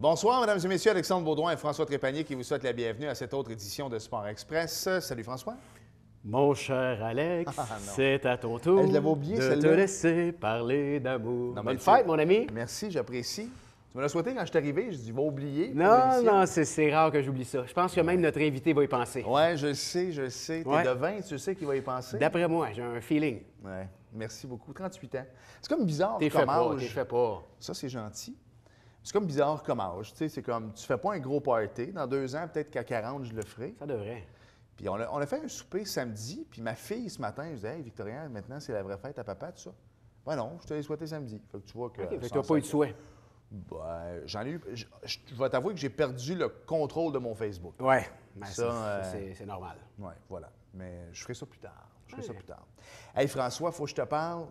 Bonsoir, mesdames et messieurs. Alexandre Baudouin et François Trépanier qui vous souhaitent la bienvenue à cette autre édition de Sport Express. Salut François. Mon cher Alex, c'est à ton tour je l'avais oublié, de te laisser parler d'amour. Bonne fête, mon ami. Merci, j'apprécie. Tu me l'as souhaité quand je suis arrivé, je dis, va oublier. Non, c'est rare que j'oublie ça. Je pense que même notre invité va y penser. Oui, je sais. T'es devin, tu sais qu'il va y penser. D'après moi, j'ai un feeling. Oui, merci beaucoup. 38 ans. C'est comme bizarre T'es comme âge. T'es fait pas. Ça, c'est gentil. C'est comme bizarre comme âge. Tu sais, c'est comme, tu fais pas un gros party. Dans 2 ans, peut-être qu'à 40, je le ferai. Ça devrait. Puis on a fait un souper samedi, puis ma fille, ce matin, je disais, hey, Victorien, maintenant, c'est la vraie fête à papa, tout ça. Ben non, je te l'ai souhaité samedi. Fait que tu vois que. OK, fait que tu n'as pas eu de souhait. Ben, j'en ai eu. Je vais t'avouer que j'ai perdu le contrôle de mon Facebook. Oui, ben c'est normal. Oui, voilà. Mais je ferai ça plus tard. Hey, François, il faut que je te parle.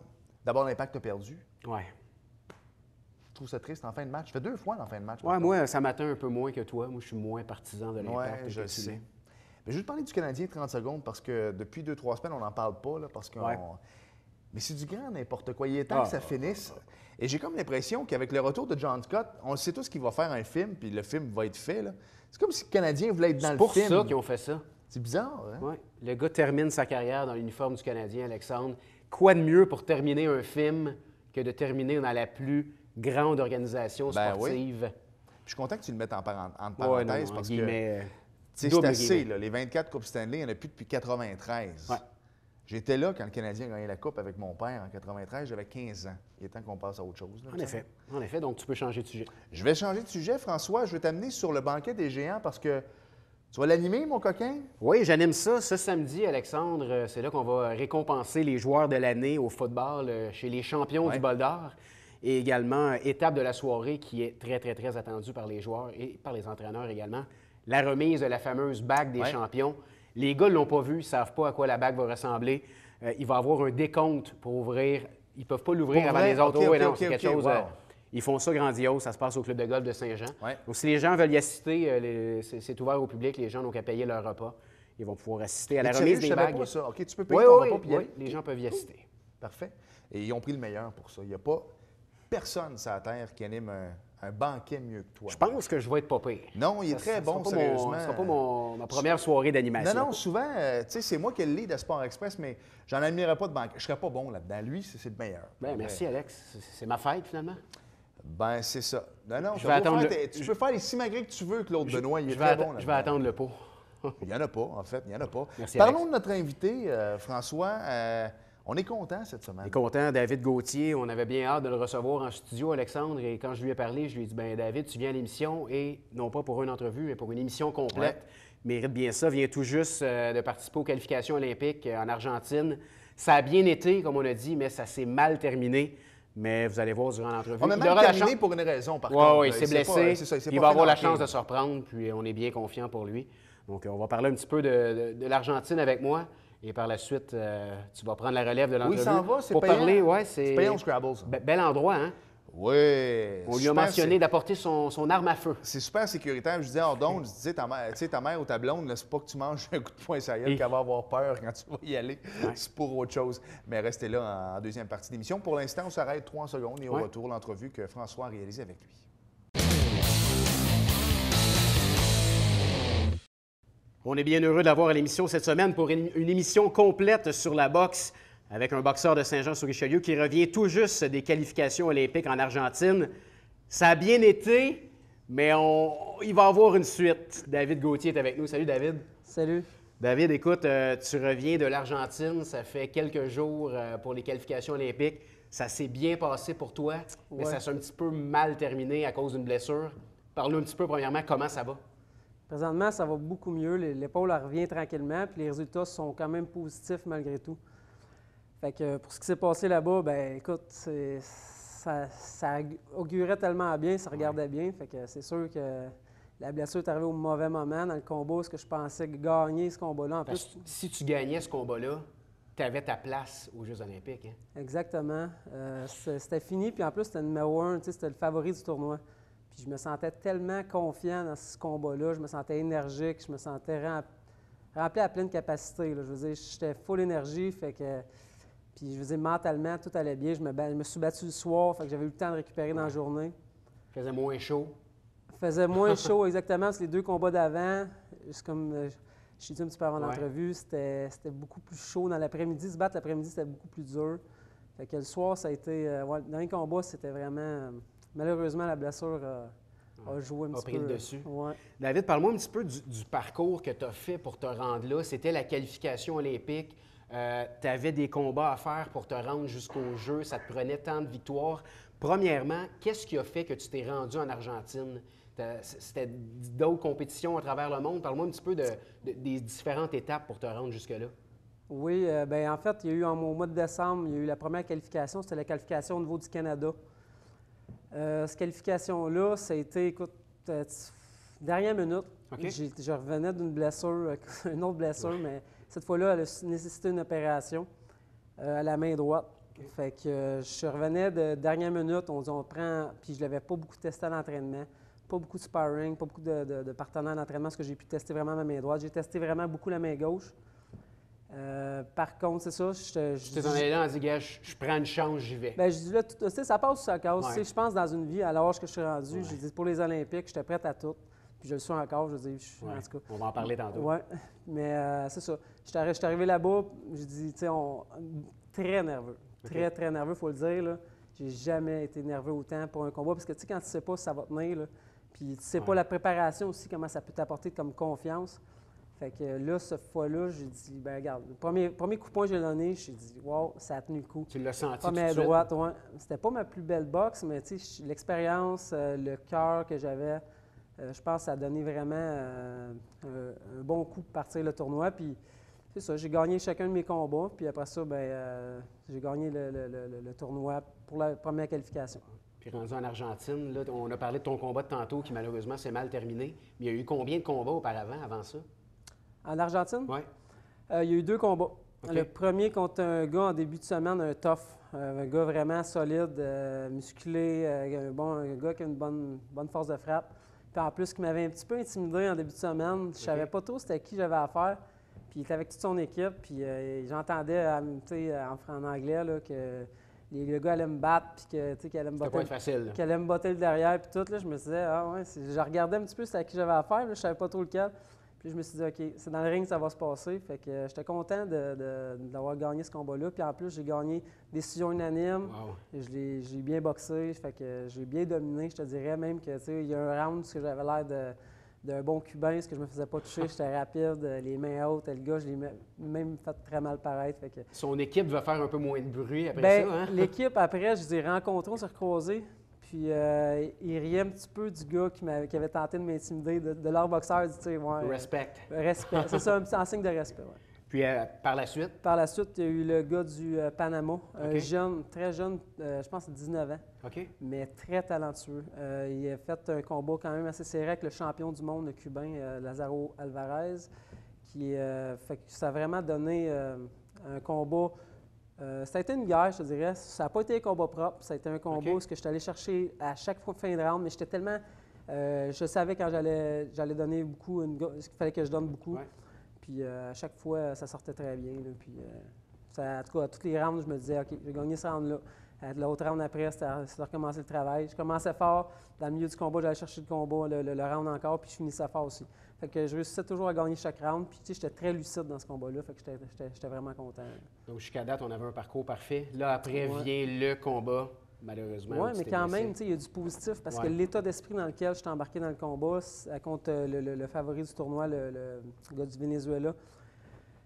D'abord, l'Impact a perdu. Oui. Je trouve ça triste en fin de match. Je fais 2 fois en fin de match. Oui, moi, ça m'atteint un peu moins que toi. Moi, je suis moins partisan de l'Impact. Oui, je sais. Mais je vais te parler du Canadien 30 secondes parce que depuis 2-3 semaines, on n'en parle pas. Là, parce qu'on... Mais c'est du grand n'importe quoi. Il est temps que ça finisse. Et j'ai comme l'impression qu'avec le retour de John Scott, on sait tous qu'il va faire un film, puis le film va être fait. Là. C'est comme si le Canadien voulait être dans le film. C'est pour ça qu'ils ont fait ça. C'est bizarre, hein? Oui. Le gars termine sa carrière dans l'uniforme du Canadien, Alexandre. Quoi de mieux pour terminer un film que de terminer dans la plus grande organisation sportive? Oui. Je suis content que tu le mettes en parenthèse parce que c'est assez. Là, les 24 Coupes Stanley, il n'y en a plus depuis 93. Ouais. J'étais là quand le Canadien a gagné la Coupe avec mon père en 93. J'avais 15 ans. Il est temps qu'on passe à autre chose. Là, En effet, donc tu peux changer de sujet. Je vais changer de sujet, François. Je vais t'amener sur le banquet des géants parce que tu vas l'animer, mon coquin? Oui, j'anime ça. Ce samedi, Alexandre, c'est là qu'on va récompenser les joueurs de l'année au football chez les champions du Bol d'Or. Et également, étape de la soirée qui est très, très, très attendue par les joueurs et par les entraîneurs également, la remise de la fameuse bague des champions. Les gars ne l'ont pas vu, ils ne savent pas à quoi la bague va ressembler. Il va y avoir un décompte pour ouvrir. Ils ne peuvent pas l'ouvrir avant les autres. C'est quelque chose. Ils font ça grandiose. Ça se passe au club de golf de Saint-Jean. Ouais. Donc, si les gens veulent y assister, c'est ouvert au public. Les gens n'ont qu'à payer leur repas. Ils vont pouvoir assister à la remise des bagues. Pas ça. OK, tu peux payer ton repas. Oui, les gens peuvent y assister. Parfait. Et ils ont pris le meilleur pour ça. Il n'y a pas personne sur la Terre qui anime un banquet mieux que toi. Je pense que je vais être pas pire. Non, il est très bon, sérieusement. Ce ne sera pas ma première soirée d'animation. Non, souvent, tu sais, c'est moi qui ai le lead à Sport Express, mais j'en admirerais pas de banquet. Je ne serais pas bon là-dedans. Lui, c'est le meilleur. Bien, merci, Alex. C'est ma fête, finalement. Ben, c'est ça. Non, je vais attendre tu peux faire les simagrées que tu veux, Claude Benoît. Il est très bon là-dedans. Je vais attendre le pot. Il n'y en a pas, en fait. Il n'y en a pas. Merci, Parlons Alex. de notre invité, François. On est content cette semaine. On est content. David Gauthier, on avait bien hâte de le recevoir en studio, Alexandre. Et quand je lui ai parlé, je lui ai dit, bien, David, tu viens à l'émission et non pas pour une entrevue, mais pour une émission complète. Mérite bien ça. Vient tout juste de participer aux qualifications olympiques en Argentine. Ça a bien été, comme on a dit, mais ça s'est mal terminé. Mais vous allez voir durant l'entrevue. On a mal terminé pour une raison, par contre. Oui, il s'est blessé. Il va avoir la chance de se reprendre, puis on est bien confiant pour lui. Donc, on va parler un petit peu de l'Argentine avec moi. Et par la suite, tu vas prendre la relève de l'entrevue. Oui, il s'en va, c'est pour payant. Parler, c'est payant au Scrabble, ça. Bel endroit, hein? Oui. On lui a mentionné d'apporter son arme à feu. C'est super sécuritaire. Je disais, donc, je disais, ta mère ou ta blonde, c'est pas que tu manges un coup de poing sur la gueule qu'elle va avoir peur quand tu vas y aller. C'est pour autre chose. Mais restez là en deuxième partie d'émission. Pour l'instant, on s'arrête 3 secondes et au retour, l'entrevue que François a réalisée avec lui. On est bien heureux d'avoir à l'émission cette semaine pour une émission complète sur la boxe avec un boxeur de Saint-Jean-sur-Richelieu qui revient tout juste des qualifications olympiques en Argentine. Ça a bien été, mais il va y avoir une suite. David Gauthier est avec nous. Salut, David. Salut. David, écoute, tu reviens de l'Argentine. Ça fait quelques jours pour les qualifications olympiques. Ça s'est bien passé pour toi, mais ça s'est un petit peu mal terminé à cause d'une blessure. Parle-nous un petit peu, premièrement, comment ça va? Présentement, ça va beaucoup mieux. L'épaule revient tranquillement, puis les résultats sont quand même positifs malgré tout. Fait que pour ce qui s'est passé là-bas, ben écoute, ça augurait tellement bien, ça regardait bien. Fait que c'est sûr que la blessure est arrivée au mauvais moment dans le combat, parce que je pensais gagner ce combat-là. En plus, si tu gagnais ce combat-là, tu avais ta place aux Jeux olympiques. Hein? Exactement. C'était fini, puis en plus, c'était le numéro 1, c'était le favori du tournoi. Puis je me sentais tellement confiant dans ce combat-là, je me sentais énergique, je me sentais rempli à pleine capacité. Là. Je veux dire, j'étais full énergie, fait que... Puis je veux dire, mentalement, tout allait bien. Je me suis battu le soir, fait que j'avais eu le temps de récupérer dans la journée. Il faisait moins chaud. faisait moins chaud exactement, c'est les 2 combats d'avant. C'est comme je t'ai dit un petit peu avant l'entrevue, c'était beaucoup plus chaud dans l'après-midi. Se battre l'après-midi, c'était beaucoup plus dur. Fait que le soir, ça a été... le dernier combat, c'était vraiment... malheureusement, la blessure a joué un petit peu. A pris le dessus. Ouais. David, parle-moi un petit peu du parcours que tu as fait pour te rendre là. C'était la qualification olympique. Tu avais des combats à faire pour te rendre jusqu'au jeu. Ça te prenait tant de victoires. Premièrement, qu'est-ce qui a fait que tu t'es rendu en Argentine? C'était d'autres compétitions à travers le monde. Parle-moi un petit peu des différentes étapes pour te rendre jusque-là. Oui, bien en fait, il y a eu au mois de décembre, il y a eu la première qualification. C'était la qualification au niveau du Canada. Cette qualification-là, ça a été, écoute, dernière minute. Okay. Je revenais d'une blessure, une autre blessure, mais cette fois-là, elle a nécessité une opération à la main droite. Okay. Fait que je revenais de dernière minute, on dit on prend, puis je ne l'avais pas beaucoup testé à l'entraînement, pas beaucoup de sparring, pas beaucoup de partenaires d'entraînement, parce que j'ai pu tester vraiment ma main droite. J'ai testé vraiment beaucoup la main gauche. Par contre, c'est ça. Tu t'es en allé là en disant, gars, je prends une chance, j'y vais. Bien, je dis là, ça passe ou ça casse. Ouais. Je pense dans une vie, à l'âge que je suis rendu, j'ai dit pour les Olympiques, j'étais prête à tout. Puis je le suis encore, je dis, en tout cas. On va en parler tantôt. Oui, mais c'est ça. Je suis arrivé là-bas, j'ai dit, tu sais, très nerveux. Très, très nerveux, il faut le dire. Là. J'ai jamais été nerveux autant pour un combat, parce que tu sais, quand tu ne sais pas si ça va tenir, là, puis tu ne sais pas la préparation aussi, comment ça peut t'apporter comme confiance. Fait que là, cette fois-là, j'ai dit, ben regarde, le premier coup de poing que j'ai donné, j'ai dit, wow, ça a tenu le coup. Tu l'as senti tout de suite? Droite, ouais. C'était pas ma plus belle boxe, mais tu sais, l'expérience, le cœur que j'avais, je pense que ça a donné vraiment un bon coup pour partir le tournoi. Puis c'est ça, j'ai gagné chacun de mes combats, puis après ça, ben j'ai gagné le tournoi pour la première qualification. Puis rendu en Argentine, là, on a parlé de ton combat de tantôt qui malheureusement s'est mal terminé. Mais il y a eu combien de combats auparavant, avant ça? En Argentine? Oui. Il y a eu 2 combats. Okay. Le premier contre un gars en début de semaine, un tough, un gars vraiment solide, musclé, un gars qui a une bonne force de frappe. Puis en plus, qui m'avait un petit peu intimidé en début de semaine. Je ne savais pas trop c'était qui j'avais affaire. Puis il était avec toute son équipe. Puis j'entendais en anglais là, que le gars allait me battre, puis qu'il allait me botter. Qu'il allait me botter le derrière, puis tout. Là, je me disais, ah ouais, je regardais un petit peu c'était à qui j'avais affaire. Là, je ne savais pas trop lequel. Puis je me suis dit, OK, c'est dans le ring que ça va se passer. Fait que j'étais content d'avoir gagné ce combat-là. Puis en plus, j'ai gagné décision unanime. Wow. J'ai bien boxé. Fait que j'ai bien dominé. Je te dirais même que, tu sais, il y a un round où j'avais l'air d'un bon Cubain, ce que je me faisais pas toucher. J'étais rapide, les mains hautes. Le gars, je l'ai même fait très mal paraître. Fait que... Son équipe va faire un peu moins de bruit après ça, hein? L'équipe, après, je les ai rencontrés, on s'est recroisés. Puis il riait un petit peu du gars qui avait tenté de m'intimider, de leur boxeur. Tu sais, ouais, respect. Respect. C'est ça, un petit signe de respect. Ouais. Puis par la suite? Par la suite, il y a eu le gars du Panama, un jeune, très jeune, je pense 19 ans, mais très talentueux. Il a fait un combat quand même assez serré avec le champion du monde cubain, Lázaro Alvarez, fait que ça a vraiment donné un combat. Ça a été une guerre, je te dirais. Ça n'a pas été un combat propre. Ça a été un combat où je suis allé chercher à chaque fois fin de round, mais j'étais tellement... je savais quand j'allais donner beaucoup, qu'il fallait que je donne beaucoup. Ouais. Puis à chaque fois, ça sortait très bien. Là, puis, en tout cas, à tous les rounds, je me disais, OK, j'ai gagné ce round-là. L'autre round après, c'était de recommencer le travail. Je commençais fort. Dans le milieu du combat, j'allais chercher le combat, le round encore, puis je finissais fort aussi. Fait que je réussissais toujours à gagner chaque round. Puis, tu sais, j'étais très lucide dans ce combat-là. Fait que j'étais vraiment content. Donc, jusqu'à date, on avait un parcours parfait. Là, après vient le combat, malheureusement. Oui, mais quand même, tu sais, il y a du positif parce que l'état d'esprit dans lequel je suis embarqué dans le combat, contre le favori du tournoi, le gars du Venezuela,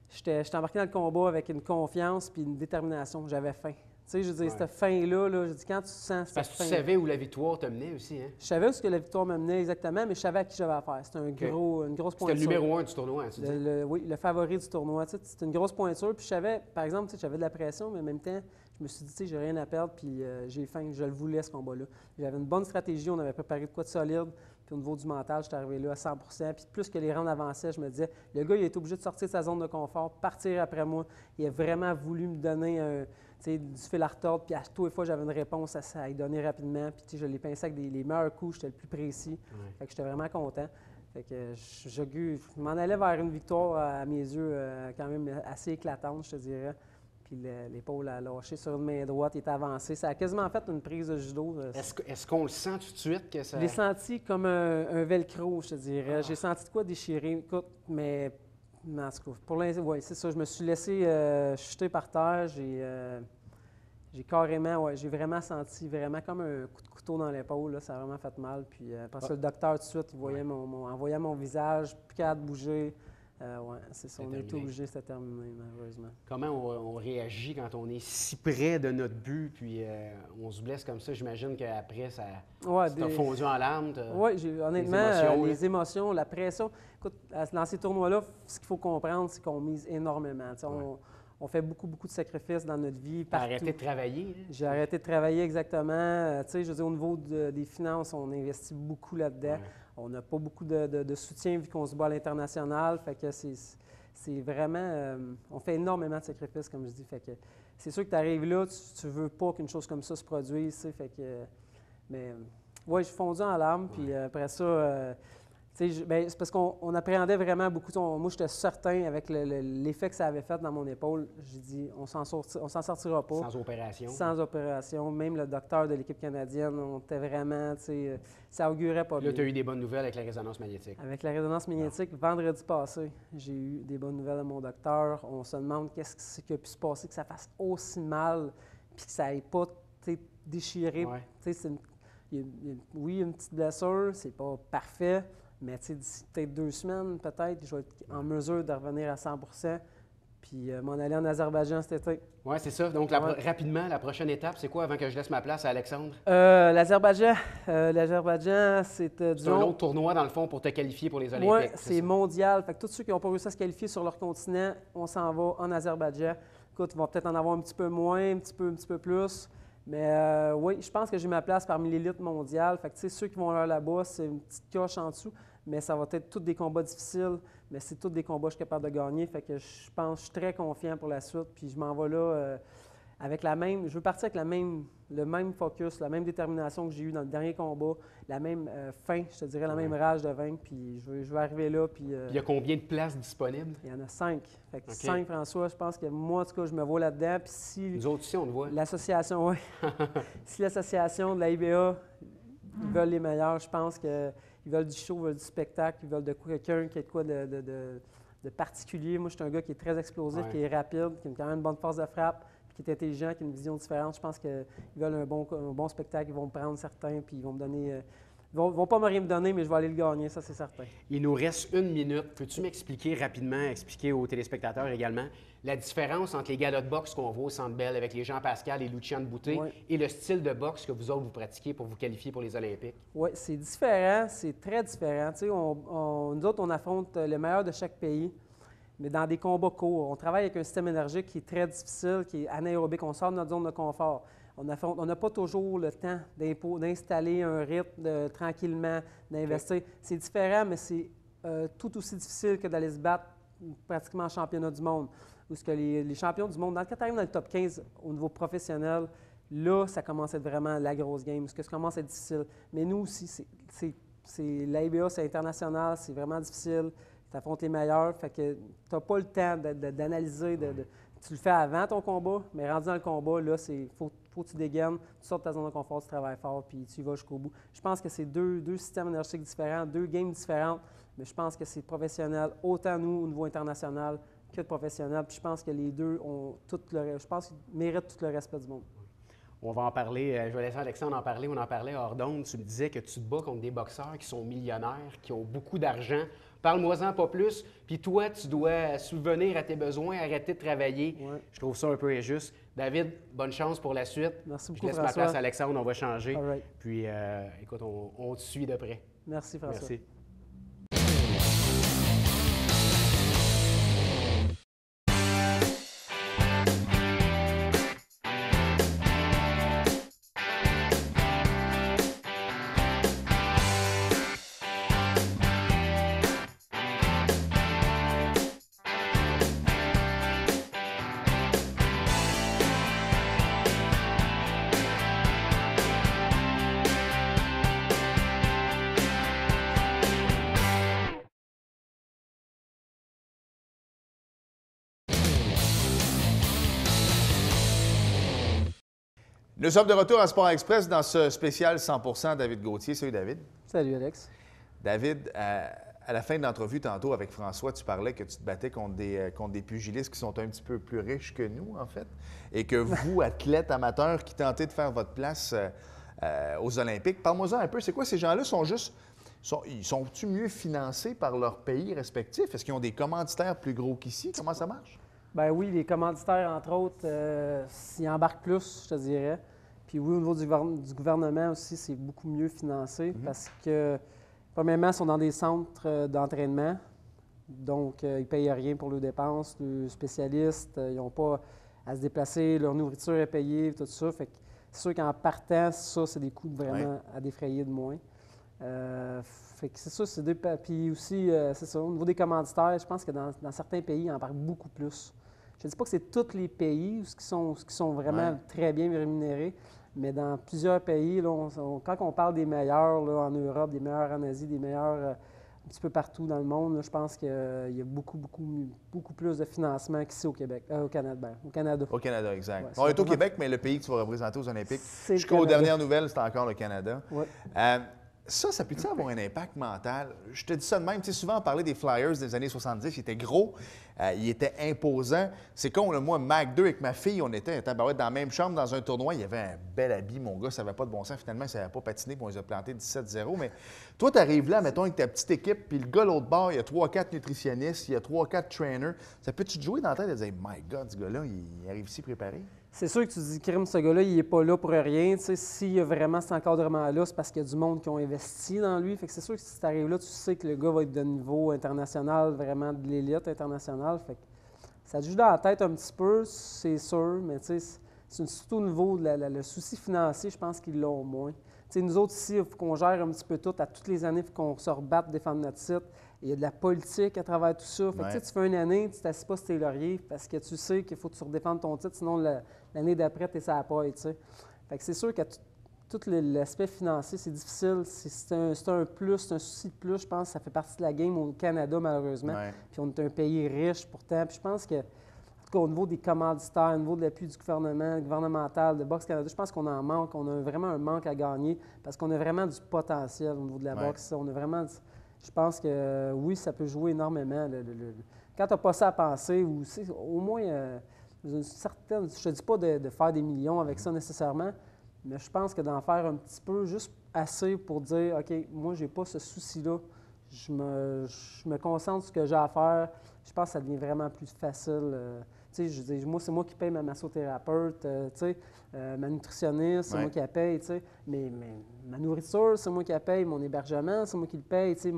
j'étais embarqué dans le combat avec une confiance puis une détermination. J'avais faim. Tu sais, je veux dire, cette faim-là, je dis, quand tu sens cette parce que tu savais où la victoire te menait aussi, hein? Je savais où la victoire me menait exactement, mais je savais à qui j'avais affaire. C'était une grosse pointure. C'était le numéro 1 du tournoi, tu dis? Oui, le favori du tournoi. Tu sais, c'était une grosse pointure. Puis je savais, par exemple, tu sais, j'avais de la pression, mais en même temps, je me suis dit, tu sais, j'ai rien à perdre, puis j'ai faim. Je le voulais, ce combat-là. J'avais une bonne stratégie, on avait préparé de quoi de solide. Puis au niveau du mental, j'étais arrivé là à 100 % Puis plus que les rounds avançaient, je me disais, le gars, il est obligé de sortir de sa zone de confort, partir après moi. Il a vraiment voulu me donner du fil à retordre. Puis à toutes les fois, j'avais une réponse à y donner rapidement. Puis je l'ai pincé avec les meilleurs coups, j'étais le plus précis. Fait que j'étais vraiment content. Fait que je m'en allais vers une victoire, à mes yeux, quand même assez éclatante, je te dirais. puis l'épaule a lâché sur une main droite, il est avancé. Ça a quasiment fait une prise de judo. Est-ce qu'on le sent tout de suite que ça... Je l'ai senti comme un velcro, je te dirais. J'ai senti de quoi déchirer. Écoute, mais en tout cas, pour l'instant, oui, c'est ça. Je me suis laissé chuter par terre. J'ai carrément, j'ai vraiment senti comme un coup de couteau dans l'épaule. Ça a vraiment fait mal. Puis après ça, le docteur, tout de suite, il voyait en voyant mon visage, plus capable de bouger. C'est ça, on est obligé, c'était terminé, malheureusement. Comment on réagit quand on est si près de notre but, puis on se blesse comme ça? J'imagine qu'après, ça t'a fondu en larmes. Oui, honnêtement, les émotions, la pression. Écoute, dans ces tournois-là, ce qu'il faut comprendre, c'est qu'on mise énormément. On fait beaucoup, beaucoup de sacrifices dans notre vie. T'as arrêté de travailler? J'ai arrêté de travailler, exactement. Je veux dire, au niveau des finances, on investit beaucoup là-dedans. Ouais. On n'a pas beaucoup de soutien vu qu'on se bat à l'international. Fait que c'est vraiment... on fait énormément de sacrifices, comme je dis. Fait que c'est sûr que tu arrives là, tu veux pas qu'une chose comme ça se produise. Fait que... Mais oui, je suis fondu en larmes. Puis après ça... c'est parce qu'on appréhendait vraiment beaucoup. Moi, j'étais certain avec l'effet que ça avait fait dans mon épaule. J'ai dit, on s'en sortira pas. Sans opération. Sans opération. Même le docteur de l'équipe canadienne, on était vraiment, ça augurait pas bien. Là, tu as eu des bonnes nouvelles avec la résonance magnétique. Avec la résonance magnétique, vendredi passé, j'ai eu des bonnes nouvelles de mon docteur. On se demande qu'est-ce qui a pu se passer, que ça fasse aussi mal, puis que ça n'aille pas déchiré. Ouais. Oui, une petite blessure, c'est pas parfait. Mais d'ici peut-être 2 semaines, peut-être, je vais être en mesure de revenir à 100 % puis m'en aller en Azerbaïdjan cet été. Oui, c'est ça. Donc, rapidement, la prochaine étape, c'est quoi avant que je laisse ma place à Alexandre? L'Azerbaïdjan, c'est un autre tournoi, dans le fond, pour te qualifier pour les Olympiques. Oui, c'est mondial. Fait que tous ceux qui n'ont pas réussi à se qualifier sur leur continent, on s'en va en Azerbaïdjan. Écoute, ils vont peut-être en avoir un petit peu moins, un petit peu plus. Mais oui, je pense que j'ai ma place parmi l'élite mondiale. Fait que ceux qui vont là-bas, c'est une petite coche en dessous. Mais ça va être tous des combats difficiles, mais c'est tous des combats que je suis capable de gagner. Fait que je pense que je suis très confiant pour la suite. Puis je m'en vais là avec je veux partir avec le même focus, la même détermination que j'ai eue dans le dernier combat, la même faim, je te dirais, la même rage de vaincre. Puis je veux arriver là. Puis il y a combien de places disponibles? Il y en a 5. Fait que 5, François, je pense que moi, en tout cas, je me vois là-dedans. Puis si nous autres aussi, on le voit. L'association, oui. Si l'association de la IBA, ils veulent les meilleurs, je pense que... Ils veulent du show, ils veulent du spectacle, ils veulent de quelqu'un qui a de quoi de particulier. Moi, je suis un gars qui est très explosif, qui est rapide, qui a quand même une bonne force de frappe, puis qui est intelligent, qui a une vision différente. Je pense qu'ils veulent un bon spectacle. Ils vont me prendre certains, puis ils vont me donner... Ils vont pas me rien me donner, mais je vais aller le gagner, ça, c'est certain. Il nous reste 1 minute. Peux-tu m'expliquer rapidement, expliquer aux téléspectateurs également, la différence entre les galas de boxe qu'on voit au Centre Bell avec les Jean-Pascal et Lucian Boutet et le style de boxe que vous autres vous pratiquez pour vous qualifier pour les Olympiques? Oui, c'est différent, c'est très différent. Nous autres, on affronte le meilleur de chaque pays, mais dans des combats courts. On travaille avec un système énergique qui est très difficile, qui est anaérobique. On sort de notre zone de confort. On n'a pas toujours le temps d'installer un rythme tranquillement, d'investir. Okay. C'est différent, mais c'est tout aussi difficile que d'aller se battre pratiquement en championnat du monde. Où que les champions du monde, quand tu arrives dans le top 15 au niveau professionnel, là, ça commence à être vraiment la grosse game, parce que ça commence à être difficile. Mais nous aussi, l'IBA, c'est international, c'est vraiment difficile. Tu affrontes les meilleurs, fait que tu n'as pas le temps d'analyser. Tu le fais avant ton combat, mais rendu dans le combat, là, faut que tu dégaines, tu sors de ta zone de confort, tu travailles fort, puis tu y vas jusqu'au bout. Je pense que c'est deux systèmes énergétiques différents, 2 games différentes, mais je pense que c'est professionnel, autant nous au niveau international que de professionnel. Puis je pense que les deux ont méritent tout le respect du monde. On va en parler. Je vais laisser Alexandre en parler. On en parlait hors d'onde. Tu me disais que tu te bats contre des boxeurs qui sont millionnaires, qui ont beaucoup d'argent. Parle-moi-en pas plus. Puis toi, tu dois subvenir à tes besoins, arrêter de travailler. Ouais. Je trouve ça un peu injuste. David, bonne chance pour la suite. Merci beaucoup, Je laisse François. ma place à Alexandre. On va changer. All right. Puis, écoute, on te suit de près. Merci, François. Merci. Nous sommes de retour à Sport Express dans ce spécial 100% David Gauthier. Salut David. Salut Alex. David, à la fin de l'entrevue tantôt avec François, tu parlais que tu te battais contre des pugilistes qui sont un petit peu plus riches que nous, en fait, et que vous, athlètes amateurs qui tentez de faire votre place aux Olympiques, parle-moi-en un peu. C'est quoi, ces gens-là sont-ils mieux financés par leur pays respectif? Est-ce qu'ils ont des commanditaires plus gros qu'ici? Comment ça marche? Ben oui, les commanditaires, entre autres, s'ils embarquent plus, je te dirais. Puis oui, au niveau du gouvernement aussi, c'est beaucoup mieux financé parce que, premièrement, ils sont dans des centres d'entraînement. Donc, ils ne payent rien pour leurs dépenses. Les spécialistes, ils n'ont pas à se déplacer. Leur nourriture est payée, tout ça. Fait que c'est sûr qu'en partant, ça, c'est des coûts vraiment à défrayer de moins. Fait que c'est ça, c'est deux. Puis aussi, c'est ça, au niveau des commanditaires, je pense que dans certains pays, ils en parlent beaucoup plus. Je ne dis pas que c'est tous les pays qui sont vraiment très bien rémunérés, mais dans plusieurs pays, là, quand on parle des meilleurs là, en Europe, des meilleurs en Asie, des meilleurs un petit peu partout dans le monde, là, je pense qu'il y a beaucoup plus de financement qu'ici au Québec, au Canada. Au Canada, exact. Ouais, on est au Québec, mais le pays que tu vas représenter aux Olympiques, jusqu'aux dernières nouvelles, c'est encore le Canada. Ouais. Ça peut-tu avoir un impact mental? Je te dis ça de même. Tu sais, souvent, on parlait des Flyers des années 70. Ils étaient gros, ils étaient imposants. C'est con, là, moi, Mac 2 avec ma fille, on était dans la même chambre dans un tournoi. Il y avait un bel habit, mon gars, ça n'avait pas de bon sens. Finalement, ça n'avait pas patiné, puis on les a plantés 17-0. Mais toi, tu arrives là, mettons, avec ta petite équipe, puis le gars, l'autre bord, il y a 3-4 nutritionnistes, il y a 3-4 trainers. Ça peut-tu te jouer dans la tête de dire, My God, ce gars-là, il arrive ici préparé? C'est sûr que tu dis, crime, ce gars-là, il n'est pas là pour rien. Tu sais, s'il y a vraiment cet encadrement-là, c'est parce qu'il y a du monde qui ont investi dans lui. Fait que c'est sûr que si tu arrives là, tu sais que le gars va être de niveau international, vraiment de l'élite internationale. Fait que ça te joue dans la tête un petit peu, c'est sûr, mais tu sais, c'est surtout au niveau de le souci financier, je pense qu'ils l'ont moins. Tu sais, nous autres ici, il faut qu'on gère un petit peu tout. À toutes les années, il faut qu'on se rebatte, défendre notre titre. Il y a de la politique à travers tout ça. Fait que, tu fais une année, tu ne t'assieds pas sur tes lauriers parce que tu sais qu'il faut que tu redéfendes ton titre, sinon l'année d'après, tu es sur la paille, tu sais. Fait que c'est sûr que tout l'aspect financier, c'est difficile. C'est un plus, c'est un souci de plus. Je pense que ça fait partie de la game au Canada, malheureusement. Puis on est un pays riche pourtant. Puis je pense que, en tout cas, au niveau des commanditaires, au niveau de l'appui du gouvernemental, de Boxe Canada, je pense qu'on en manque. On a vraiment un manque à gagner parce qu'on a vraiment du potentiel au niveau de la boxe. On a vraiment... Je pense que oui, ça peut jouer énormément. Quand tu n'as pas ça à penser, ou au moins une certaine. Je ne te dis pas de faire des millions avec ça nécessairement, mais je pense que d'en faire un petit peu, juste assez pour dire OK, moi, je n'ai pas ce souci-là. Je me concentre sur ce que j'ai à faire. Je pense que ça devient vraiment plus facile. Tu sais, je dis, moi, c'est moi qui paye ma massothérapeute, tu sais, ma nutritionniste, c'est moi qui la paye, tu sais. Mais ma nourriture, c'est moi qui la paye, mon hébergement, c'est moi qui le paye, tu sais,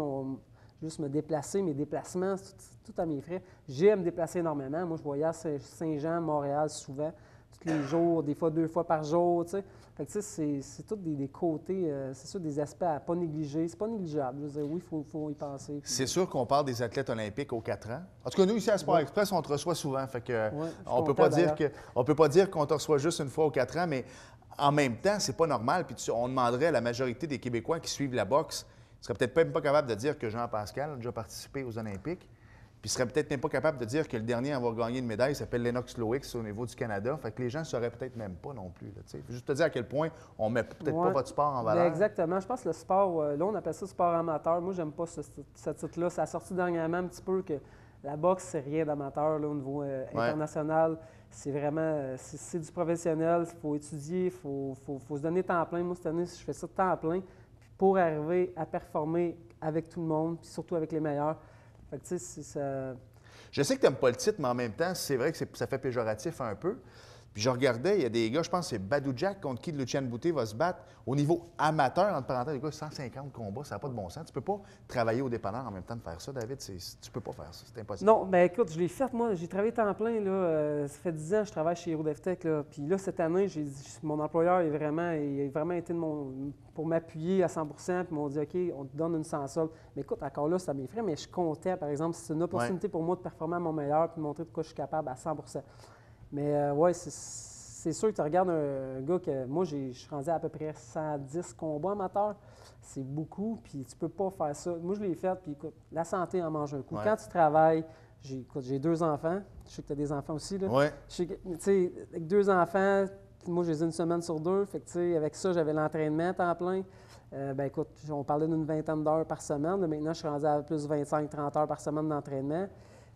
juste me déplacer, mes déplacements, c'est tout à mes frais. J'aime me déplacer énormément. Moi, je voyage à Saint-Jean, Montréal, souvent, tous les jours, des fois 2 fois par jour, tu sais. Fait que, tu sais, c'est tous des côtés, c'est sûr, des aspects à ne pas négliger. C'est pas négligeable. Je veux dire, oui, il faut y penser. C'est sûr qu'on parle des athlètes olympiques aux 4 ans. En tout cas, nous, ici à Sport Express, on te reçoit souvent. Fait que on peut pas dire qu'on te reçoit juste une fois aux 4 ans, mais en même temps, c'est pas normal. Puis on demanderait à la majorité des Québécois qui suivent la boxe, ils seraient peut-être même pas capables de dire que Jean-Pascal a déjà participé aux Olympiques. Puis ils seraient peut-être même pas capables de dire que le dernier à avoir gagné une médaille s'appelle Lennox Lewis au niveau du Canada. Fait que les gens ne sauraient peut-être même pas non plus. Là, juste te dire à quel point on met peut-être pas votre sport en valeur. Bien, exactement. Je pense que le sport, là, on appelle ça sport amateur. Moi, j'aime pas ce titre-là. Ça a sorti dernièrement un petit peu que la boxe, c'est rien d'amateur là, au niveau international. C'est vraiment c'est du professionnel. Il faut étudier, il faut se donner temps plein. Moi, cette année, je fais ça de temps plein pour arriver à performer avec tout le monde, puis surtout avec les meilleurs. Fait que, tu sais, ça... Je sais que tu n'aimes pas le titre, mais en même temps, c'est vrai que ça fait péjoratif un peu. Puis je regardais, il y a des gars, je pense que c'est Badou Jack contre qui Lucian Boutet va se battre. Au niveau amateur, entre parenthèses, les gars, 150 combats, ça n'a pas de bon sens. Tu ne peux pas travailler au dépanneur en même temps de faire ça, David. Tu ne peux pas faire ça, c'est impossible. Non, bien écoute, je l'ai fait, moi. J'ai travaillé temps plein, là. Ça fait 10 ans que je travaille chez HeroDevTech, là. Puis là, cette année, mon employeur il a vraiment été pour m'appuyer à 100 puis ils m'ont dit, OK, on te donne une sans-solde. Mais écoute, encore là, ça m'effraie, mais je comptais, par exemple, c'est une opportunité pour moi de performer à mon meilleur puis de montrer de quoi je suis capable à 100 Mais oui, c'est sûr que tu regardes un gars que moi, je suis rendu à peu près 110 combats amateurs. C'est beaucoup, puis tu peux pas faire ça. Moi, je l'ai fait, puis écoute, la santé en mange un coup. Quand tu travailles, j'ai 2 enfants. Je sais que tu as des enfants aussi. Là. Oui. Tu sais, avec 2 enfants, moi, je les ai une semaine sur 2. Fait que, tu sais, avec ça, j'avais l'entraînement à temps plein. Écoute, on parlait d'une vingtaine d'heures par semaine. Là, maintenant, je suis rendu à plus 25-30 heures par semaine d'entraînement.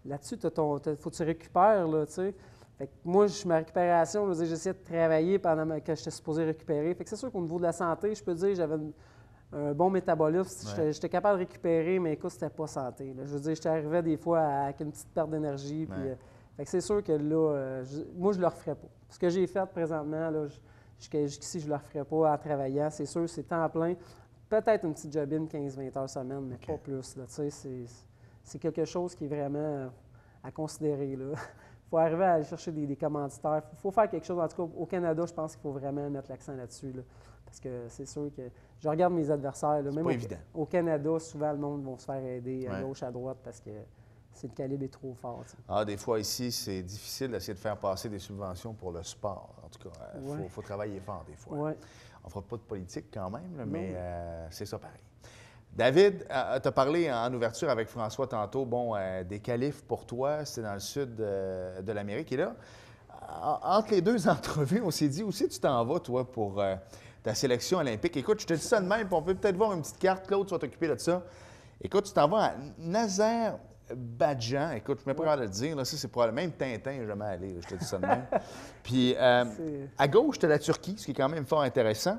Là-dessus, faut que tu récupères, là, tu sais. Fait que moi, ma récupération, j'essayais de travailler pendant que j'étais supposé récupérer. Fait que c'est sûr qu'au niveau de la santé, je peux dire, j'avais un bon métabolisme. Ouais. J'étais capable de récupérer, mais écoute, c'était pas santé. Là. Je veux dire, j'étais arrivé des fois avec une petite perte d'énergie. Puis, Ouais. fait que c'est sûr que là, moi, je le referais pas. Ce que j'ai fait présentement, là, jusqu'ici, je le referais pas en travaillant. C'est sûr, c'est temps plein. Peut-être une petite job-in 15-20 heures semaine, mais pas plus. Là. Tu sais, c'est quelque chose qui est vraiment à considérer. Il faut arriver à aller chercher des commanditaires. Il faut faire quelque chose. En tout cas, au Canada, je pense qu'il faut vraiment mettre l'accent là-dessus. Là. Parce que c'est sûr que je regarde mes adversaires. Là, même pas évident. Au Canada, souvent, le monde va se faire aider à Ouais. gauche, à droite parce que le calibre est trop fort. Tu sais. Ah, des fois, ici, c'est difficile d'essayer de faire passer des subventions pour le sport. En tout cas, il faut travailler fort des fois. Ouais. On ne fera pas de politique quand même, là, mais c'est ça pareil. David, tu as parlé en ouverture avec François tantôt, des qualifs pour toi, c'était dans le sud de l'Amérique. Et là, entre les deux entrevues, on s'est dit, où c'est que tu t'en vas, toi, pour ta sélection olympique? Écoute, je te dis ça de même, puis on peut peut-être voir une petite carte. Claude, tu vas t'occuper de ça. Écoute, tu t'en vas à Nazarbadjan. Écoute, je ne suis même pas capable de le dire. Là, ça, c'est probablement même Tintin, je jamais allé. Je te dis ça de même. Puis, à gauche, tu as la Turquie, ce qui est quand même fort intéressant.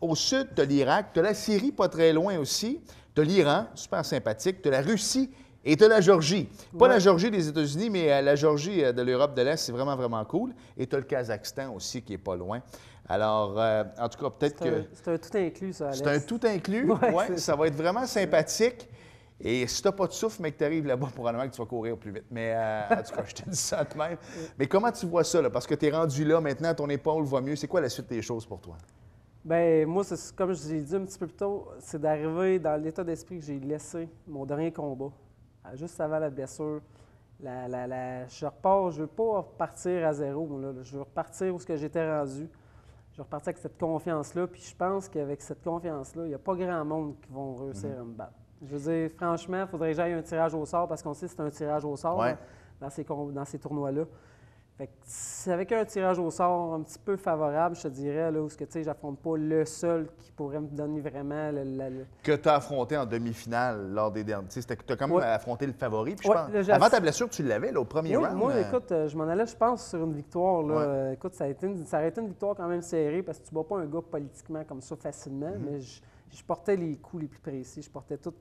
Au sud, tu as l'Irak. Tu as la Syrie, pas très loin aussi. Tu as l'Iran, super sympathique. Tu as la Russie et tu as la Géorgie. Pas la Géorgie des États-Unis, mais la Géorgie de l'Europe de l'Est, c'est vraiment, vraiment cool. Et tu as le Kazakhstan aussi, qui n'est pas loin. Alors, en tout cas, peut-être que... C'est un tout inclus, ça, Alex. C'est un tout inclus. Ouais, ça va être vraiment sympathique. Et si tu n'as pas de souffle, mais que tu arrives là-bas, probablement que tu vas courir plus vite. Mais en tout cas, je te dis ça de même. Mais comment tu vois ça, là? Parce que tu es rendu là, maintenant, ton épaule va mieux. C'est quoi la suite des choses pour toi? Bien, moi, comme je l'ai dit un petit peu plus tôt, c'est d'arriver dans l'état d'esprit que j'ai laissé mon dernier combat, juste avant la blessure. Je repars, je ne veux pas repartir à zéro. Là. Je veux repartir où j'étais rendu. Je veux repartir avec cette confiance-là. Puis je pense qu'avec cette confiance-là, il n'y a pas grand monde qui vont réussir à me battre. Je veux dire, franchement, il faudrait que j'aille un tirage au sort parce qu'on sait que c'est un tirage au sort là, dans ces tournois-là. Fait que c'est avec un tirage au sort un petit peu favorable, je te dirais, là, où j'affronte pas le seul qui pourrait me donner vraiment Que tu as affronté en demi-finale lors des derniers. Tu as quand même affronté le favori. Puis je pense, là, avant ta blessure, tu l'avais là, au premier round. Moi, écoute, je m'en allais, je pense, sur une victoire. Là. Écoute, ça aurait été une victoire quand même serrée parce que tu ne bats pas un gars politiquement comme ça facilement, mais je portais les coups les plus précis. Je portais tout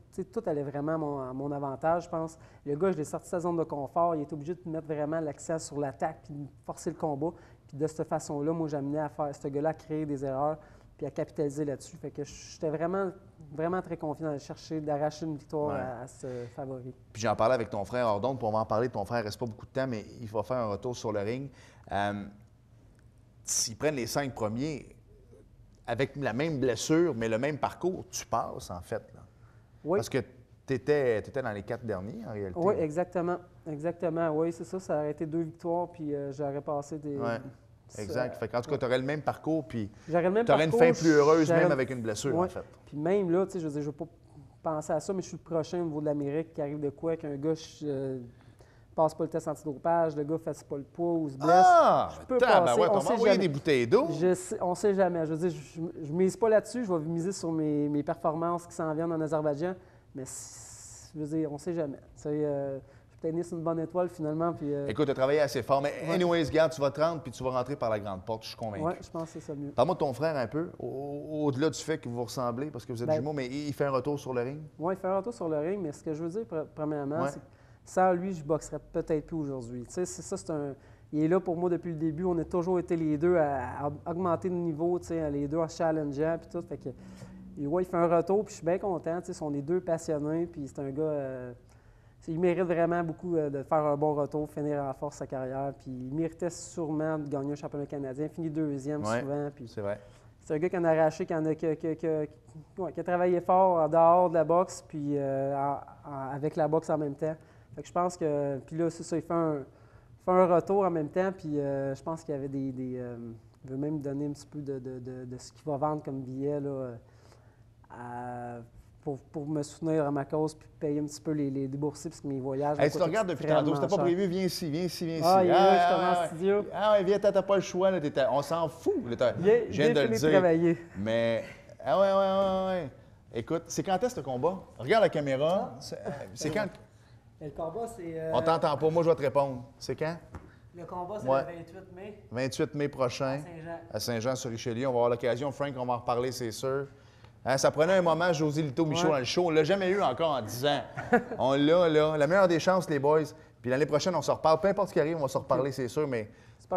allait vraiment à mon avantage, je pense. Le gars, je l'ai sorti de sa zone de confort. Il était obligé de mettre vraiment l'accent sur l'attaque puis de forcer le combat. Puis de cette façon-là, moi, j'amenais à faire ce gars-là à créer des erreurs puis à capitaliser là-dessus. Fait que j'étais vraiment, vraiment très confiant à chercher d'arracher une victoire à ce favori. Puis j'en parlais avec ton frère Ordon, pour m'en parler. Ton frère ne reste pas beaucoup de temps, mais il va faire un retour sur le ring. S'ils prennent les 5 premiers, avec la même blessure, mais le même parcours, tu passes, en fait. Là. Oui. Parce que tu étais dans les 4 derniers, en réalité. Oui, exactement. Exactement. Oui, c'est ça. Ça aurait été 2 victoires, puis j'aurais passé des... Oui, exact. En tout cas, tu aurais le même parcours, puis tu aurais une fin plus heureuse, même avec une blessure, en fait. Puis même là, je veux dire, je ne veux pas penser à ça, mais je suis le prochain au niveau de l'Amérique qui arrive de quoi, qu'un gars passe pas le test antidopage, le gars ne fasse pas le poids ou se blesse. Ah! Je peux passer. On va envoyer des bouteilles d'eau. On ne sait jamais. Je veux dire, je ne mise pas là-dessus. Je vais miser sur mes performances qui s'en viennent en Azerbaïdjan. Mais je veux dire, on ne sait jamais. Je vais peut-être né sur une bonne étoile finalement. Puis, écoute, tu as travaillé assez fort. Mais anyways, garde, tu vas te rendre puis tu vas rentrer par la grande porte. Je suis convaincu. Oui, je pense que c'est ça mieux. Parle-moi de ton frère un peu, au-delà du fait que vous vous ressemblez, parce que vous êtes jumeaux, mais il fait un retour sur le ring? Oui, il fait un retour sur le ring. Mais ce que je veux dire, premièrement, c'est que sans lui, je ne boxerais peut-être plus aujourd'hui. Tu sais, il est là pour moi depuis le début. On a toujours été les deux à augmenter le niveau, tu sais, les deux en challengeant puis tout. Fait que, il fait un retour, puis je suis bien content. Tu sais, on est deux passionnés, puis c'est un gars... il mérite vraiment beaucoup de faire un bon retour, finir en force sa carrière. Puis il méritait sûrement de gagner un championnat canadien, finir deuxième souvent. Puis c'est vrai. C'est un gars qui en a arraché, qui a travaillé fort en dehors de la boxe, puis avec la boxe en même temps. Fait que je pense que... Puis là, c'est ça, il fait un retour en même temps, puis je pense qu'il y avait il veut même donner un petit peu de ce qu'il va vendre comme billet, là, pour me soutenir à ma cause puis payer un petit peu les débourser parce que mes voyages. Hey, si tu regardes depuis tantôt, c'était pas prévu, viens ici, viens ici, viens ici. Ah, il est là, justement, en studio. Ah, ouais, viens, t'as pas le choix, là, on s'en fout. Là, Viens, je viens de le dire. travailler. Mais, ouais. Écoute, c'est quand est-ce le combat? Regarde la caméra. C'est quand? Le combat, c'est. On t'entend pas, moi je vais te répondre. C'est quand? Le combat, c'est Ouais. le 28 mai. 28 mai prochain. À Saint-Jean. À Saint-Jean-sur-Richelieu. On va avoir l'occasion, Frank, on va en reparler, c'est sûr. Hein, ça prenait un moment, José Lito Michaud dans le show. On l'a jamais eu encore en 10 ans. On l'a, là. La meilleure des chances, les boys. Puis l'année prochaine, on se reparle. Peu importe ce qui arrive, on va se reparler, c'est sûr, mais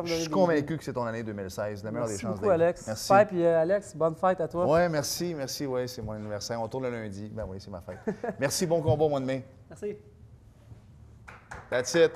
je suis convaincu que c'est ton année 2016. La meilleure des chances. Merci beaucoup, Alex. Merci. Super, puis Alex, bonne fête à toi. Oui, merci. Oui, c'est mon anniversaire. On tourne le lundi. Ben oui, c'est ma fête. Merci, bon combat au mois de mai. Merci. That's it.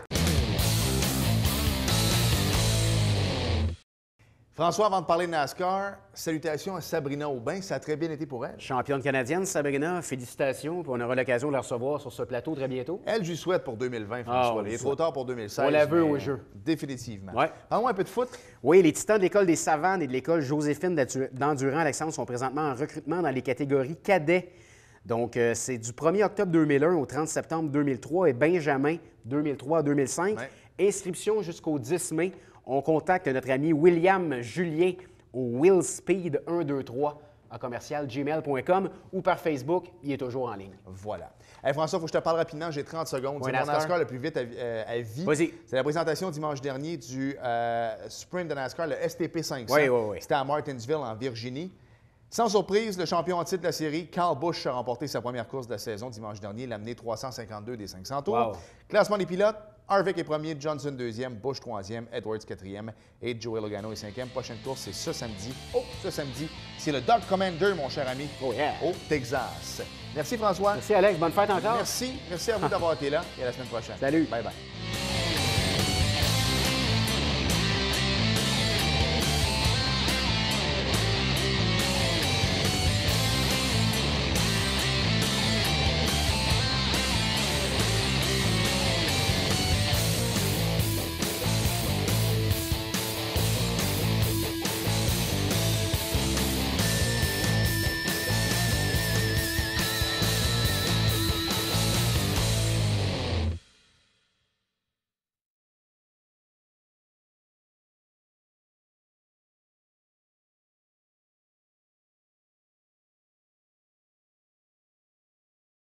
François, avant de parler de NASCAR, salutations à Sabrina Aubin. Ça a très bien été pour elle. Championne canadienne, Sabrina, félicitations. Puis on aura l'occasion de la recevoir sur ce plateau très bientôt. Elle, je lui souhaite pour 2020, François. Il est trop tard pour 2016. On la veut au jeu. Définitivement. Ouais. Parle-moi un peu de foot. Oui, les Titans de l'École des Savanes et de l'École Joséphine d'Endurant-Alexandre sont présentement en recrutement dans les catégories cadets. Donc, c'est du 1er octobre 2001 au 30 septembre 2003 et Benjamin 2003 à 2005. Ouais. Inscription jusqu'au 10 mai. On contacte notre ami William Julien au willspeed123 à commercial@gmail.com ou par Facebook. Il est toujours en ligne. Voilà. Hey François, il faut que je te parle rapidement. J'ai 30 secondes. C'est mon NASCAR le plus vite à vie. Vas-y. C'est la présentation dimanche dernier du sprint de NASCAR, le STP 500. Oui. C'était à Martinsville, en Virginie. Sans surprise, le champion en titre de la série, Kyle Busch, a remporté sa première course de la saison dimanche dernier. Il a amené 352 des 500 tours. Wow. Classement des pilotes, Harvick est premier, Johnson deuxième, Busch troisième, Edwards quatrième et Joey Logano est cinquième. Prochaine course, c'est ce samedi. C'est le Dog Commander, mon cher ami, au Texas. Merci François. Merci Alex, bonne fête encore. Merci à vous d'avoir été là et à la semaine prochaine. Salut. Bye bye.